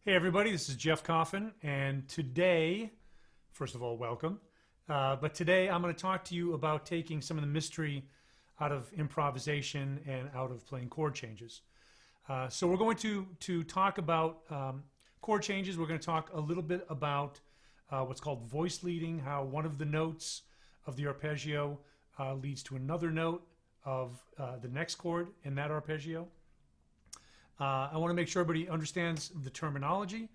Hey everybody, this is Jeff Coffin, and today, first of all, welcome. But today I'm going to talk to you about taking some of the mystery out of improvisation and out of playing chord changes. So we're going to talk about chord changes. We're going to talk a little bit about what's called voice leading, how one of the notes of the arpeggio leads to another note of the next chord in that arpeggio. I want to make sure everybody understands the terminology.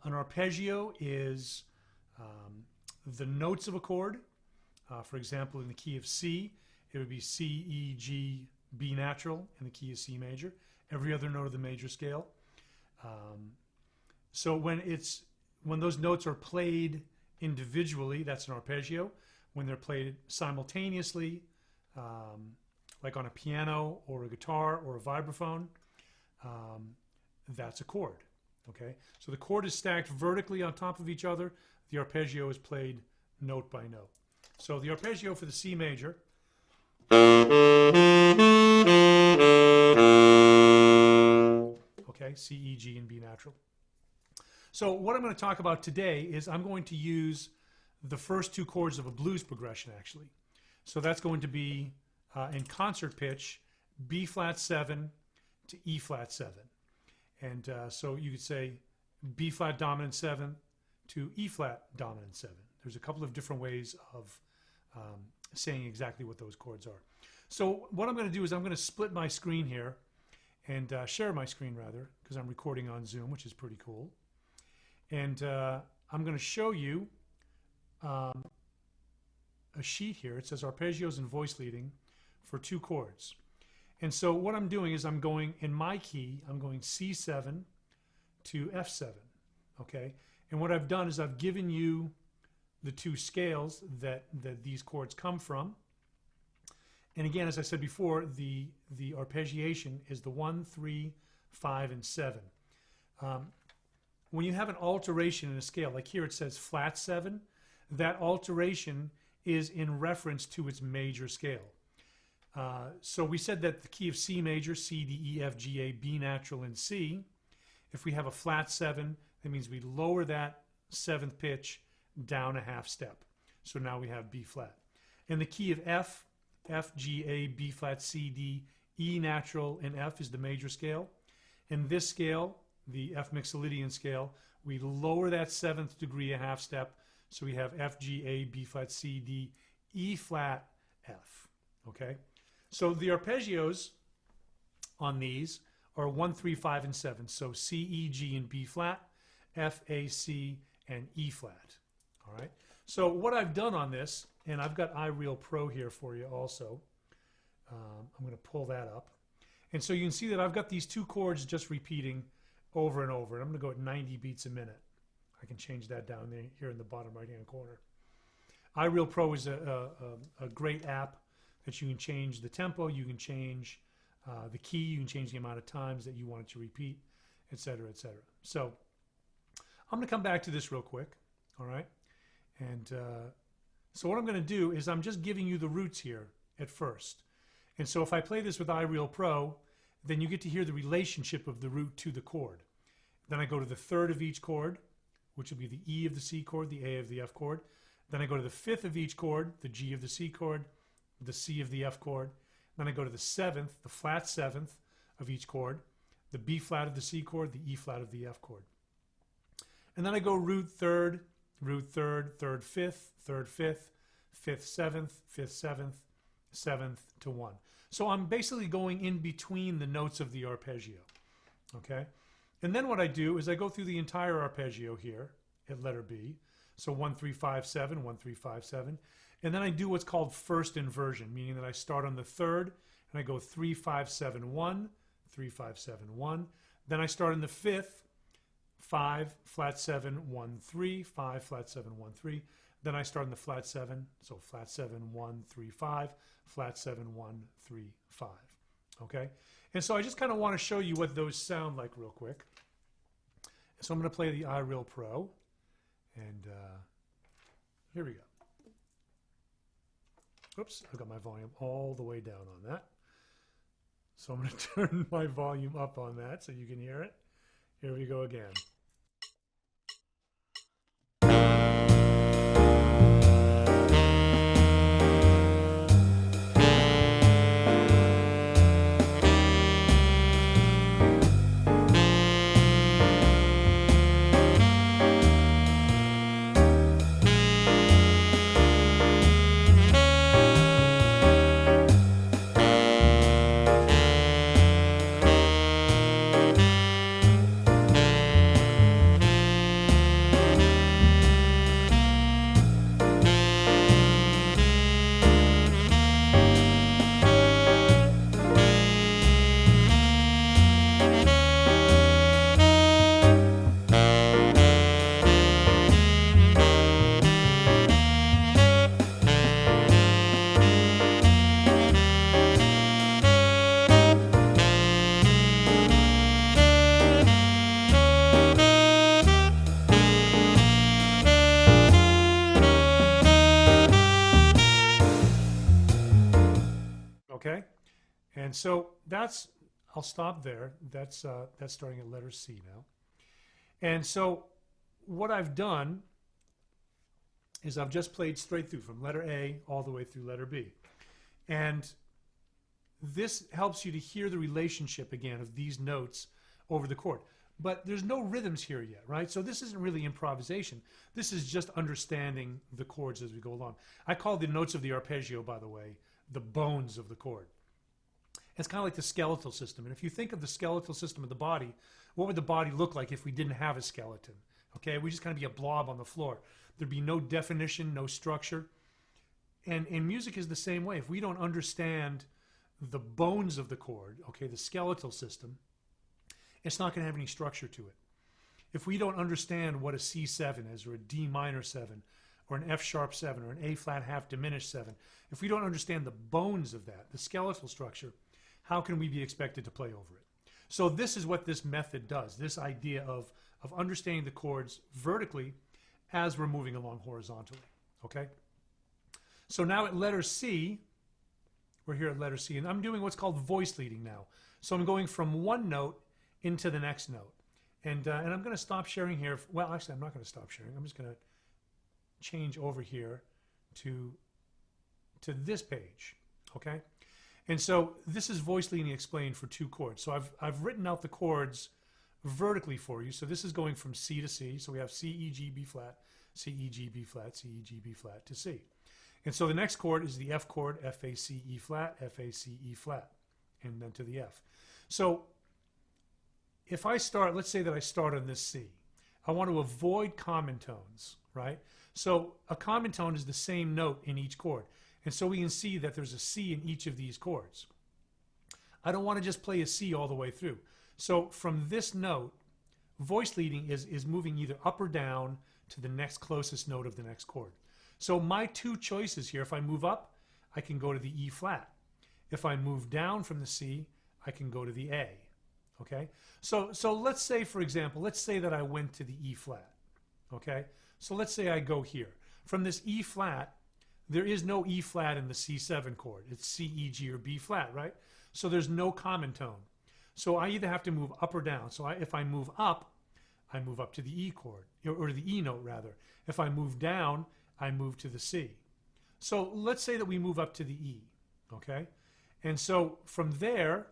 An arpeggio is the notes of a chord. For example, in the key of C, it would be C, E, G, B natural, in the key of C major. Every other note of the major scale. So when those notes are played individually, that's an arpeggio. When they're played simultaneously, like on a piano or a guitar or a vibraphone, that's a chord. Okay, so the chord is stacked vertically on top of each other. The arpeggio is played note by note. So the arpeggio for the C major, okay, C, E, G, and B natural. So what I'm going to talk about today is I'm going to use the first two chords of a blues progression, actually. So that's going to be in concert pitch, B flat 7 to E flat 7. And so you could say B flat dominant 7 to E flat dominant 7. There's a couple of different ways of saying exactly what those chords are. So what I'm going to do is I'm going to split my screen here and share my screen rather, because I'm recording on Zoom, which is pretty cool. And I'm going to show you a sheet here. It says arpeggios and voice leading for two chords. And so what I'm doing is I'm going, in my key, I'm going C7 to F7, okay? And what I've done is I've given you the two scales that these chords come from. And again, as I said before, the arpeggiation is the 1, 3, 5, and 7. When you have an alteration in a scale, like here it says flat 7, that alteration is in reference to its major scale. So we said that the key of C major, C, D, E, F, G, A, B natural, and C, if we have a flat 7, that means we lower that 7th pitch down a half step. So now we have B flat. And the key of F, F, G, A, B flat, C, D, E natural, and F is the major scale. In this scale, the F Mixolydian scale, we lower that 7th degree a half step. So we have F, G, A, B flat, C, D, E flat, F. Okay? So the arpeggios on these are 1, 3, 5, and 7. So C, E, G, and B flat, F, A, C, and E flat. All right. So what I've done on this, and I've got iReal Pro here for you also. I'm going to pull that up. And so you can see that I've got these two chords just repeating over and over. And I'm going to go at 90 beats a minute. I can change that down there here in the bottom right-hand corner. iReal Pro is a great app that you can change the tempo, you can change the key, you can change the amount of times that you want it to repeat, etc., etc. So I'm going to come back to this real quick, all right? And so what I'm going to do is I'm just giving you the roots here at first. And so if I play this with iReal Pro, then you get to hear the relationship of the root to the chord. Then I go to the third of each chord, which will be the E of the C chord, the A of the F chord. Then I go to the fifth of each chord, the G of the C chord, the C of the F chord. Then I go to the 7th, the flat 7th of each chord, the B flat of the C chord, the E flat of the F chord. And then I go root third, third fifth, third fifth, fifth 7th, fifth 7th, 7th to 1. So I'm basically going in between the notes of the arpeggio, okay? And then what I do is I go through the entire arpeggio here at letter B. So 1, 3, 5, 7, 1, 3, 5, 7. And then I do what's called first inversion, meaning that I start on the third and I go 3, 5, 7, 1, 3, 5, 7, 1. Then I start in the fifth, 5, flat 7, 1, 3, 5, flat 7, 1, 3. Then I start in the flat 7, so flat 7, 1, 3, 5, flat 7, 1, 3, 5. Okay? And so I just kind of want to show you what those sound like real quick. So I'm going to play the iReal Pro. And here we go. Oops, I've got my volume all the way down on that. So I'm going to turn my volume up on that so you can hear it. Here we go again. And so I'll stop there. That's starting at letter C now. And so what I've done is I've just played straight through from letter A all the way through letter B. And this helps you to hear the relationship again of these notes over the chord. But there's no rhythms here yet, right? So this isn't really improvisation. This is just understanding the chords as we go along. I call the notes of the arpeggio, by the way, the bones of the chord. It's kind of like the skeletal system. And if you think of the skeletal system of the body, what would the body look like if we didn't have a skeleton? Okay, we just kind of be a blob on the floor. There'd be no definition, no structure. And music is the same way. If we don't understand the bones of the chord, okay, the skeletal system, it's not going to have any structure to it. If we don't understand what a C7 is, or a D minor 7, or an F sharp 7, or an A flat half diminished 7, if we don't understand the bones of that, the skeletal structure, how can we be expected to play over it? So this is what this method does, this idea of understanding the chords vertically as we're moving along horizontally, okay? So now at letter C, we're here at letter C, and I'm doing what's called voice leading now. So I'm going from one note into the next note. And I'm going to stop sharing here. Well, actually, I'm not going to stop sharing. I'm just going to change over here to this page, okay? And so this is voice leading explained for two chords. So I've written out the chords vertically for you. So this is going from C to C. So we have C, E, G, B flat, C, E, G, B flat, C, E, G, B flat to C. And so the next chord is the F chord, F, A, C, E flat, F, A, C, E flat, and then to the F. So if I start, let's say that I start on this C. I want to avoid common tones, right? So a common tone is the same note in each chord. And so we can see that there's a C in each of these chords. I don't want to just play a C all the way through. So from this note, voice leading is moving either up or down to the next closest note of the next chord. So my two choices here, if I move up, I can go to the E flat. If I move down from the C, I can go to the A. Okay? So let's say, for example, let's say that I went to the E flat. Okay? So let's say I go here. From this E flat, there is no E flat in the C7 chord. It's C, E, G, or B flat, right? So there's no common tone. So I either have to move up or down. So if I move up, I move up to the E chord, or the E note rather. If I move down, I move to the C. So let's say that we move up to the E, okay? And so from there,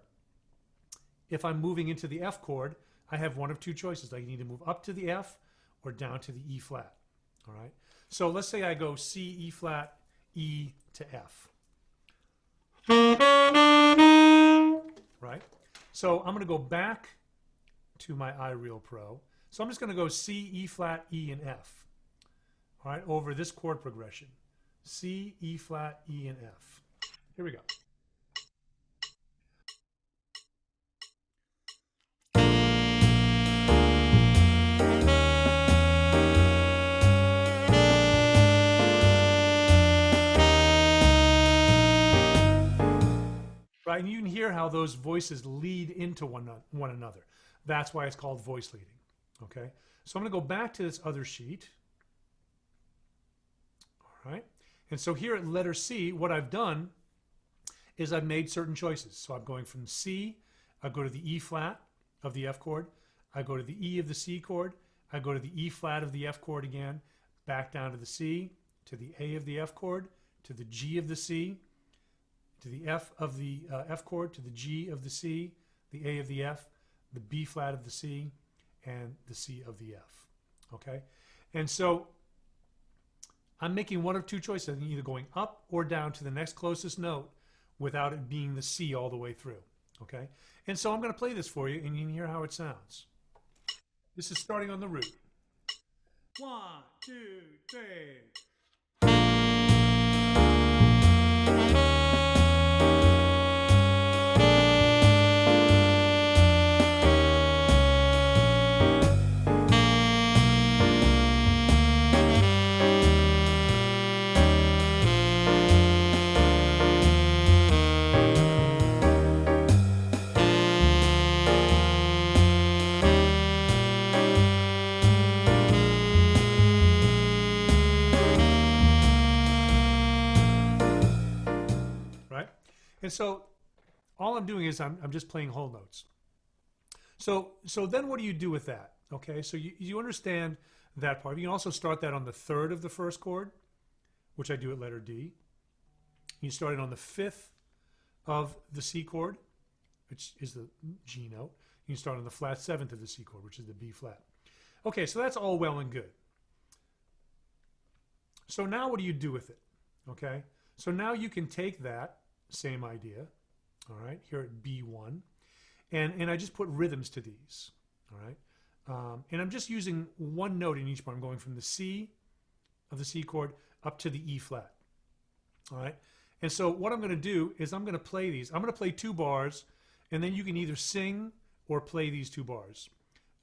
if I'm moving into the F chord, I have one of two choices. I can either move up to the F or down to the E flat, all right? So let's say I go C, E flat, E to F, right? So I'm going to go back to my iReal Pro. So I'm just going to go C, E flat, E, and F, all right, over this chord progression. C, E flat, E, and F. Here we go. Right, and you can hear how those voices lead into one another. That's why it's called voice leading. Okay, so I'm going to go back to this other sheet. All right, and so here at letter C, what I've done is I've made certain choices. So I'm going from C, I go to the E flat of the F chord, I go to the E of the C chord, I go to the E flat of the F chord again, back down to the C, to the A of the F chord, to the G of the C, to the F of the F chord, to the G of the C, the A of the F, the B flat of the C, and the C of the F, okay? And so I'm making one of two choices. I'm either going up or down to the next closest note without it being the C all the way through, okay? And so I'm going to play this for you, and you can hear how it sounds. This is starting on the root. 1, 2, 3. And so all I'm doing is I'm just playing whole notes. So then what do you do with that? Okay, so you understand that part. You can also start that on the third of the first chord, which I do at letter D. You start it on the fifth of the C chord, which is the G note. You can start on the flat seventh of the C chord, which is the B flat. Okay, so that's all well and good. So now what do you do with it? Okay, so now you can take that same idea, all right, here at B1, and I just put rhythms to these, all right, and I'm just using one note in each part. I'm going from the C of the C chord up to the E flat, all right, and so what I'm going to do is I'm going to play these. I'm going to play 2 bars, and then you can either sing or play these 2 bars.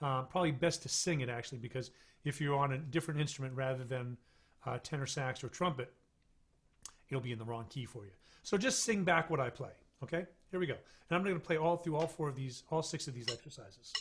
Probably best to sing it, actually, because if you're on a different instrument rather than tenor sax or trumpet, it'll be in the wrong key for you. So just sing back what I play. Okay, here we go. And I'm going to play all through all 6 of these exercises.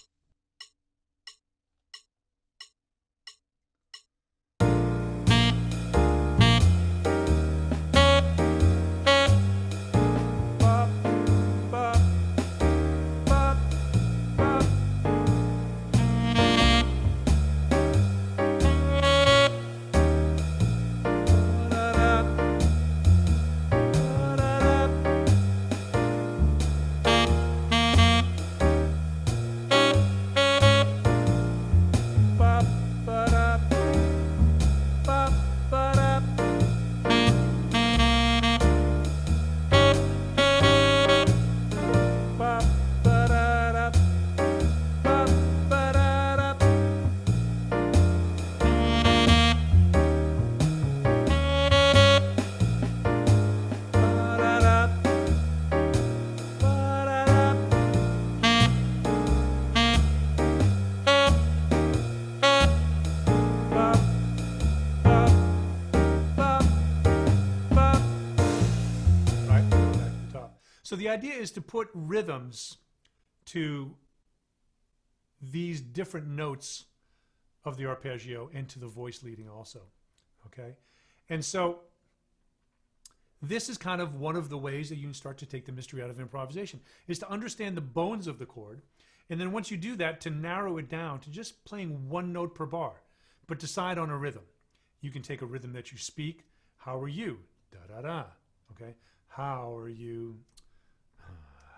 So the idea is to put rhythms to these different notes of the arpeggio and to the voice leading also, okay? And so this is kind of one of the ways that you can start to take the mystery out of improvisation, is to understand the bones of the chord, and then once you do that, to narrow it down to just playing 1 note per bar, but decide on a rhythm. You can take a rhythm that you speak. How are you? Da-da-da, okay? How are you?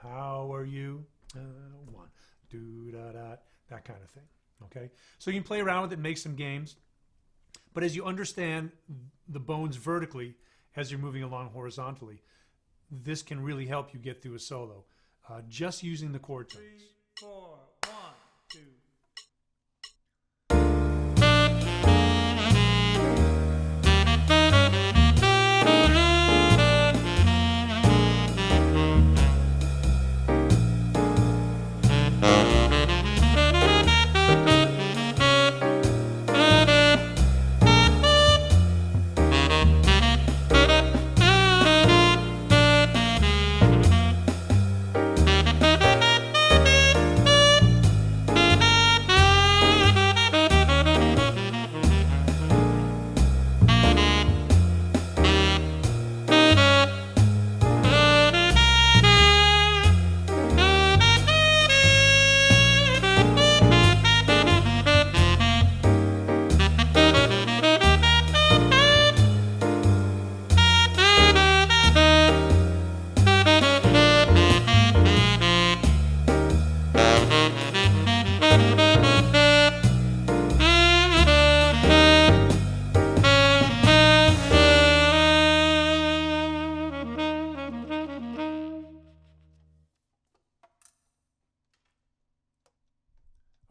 How are you? 1, 2, da, da, that kind of thing. Okay, so you can play around with it, make some games, but as you understand the bones vertically as you're moving along horizontally, this can really help you get through a solo. Just using the chord tones. 3, 4, 1, 2.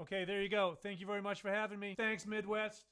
Okay, there you go. Thank you very much for having me. Thanks, Midwest.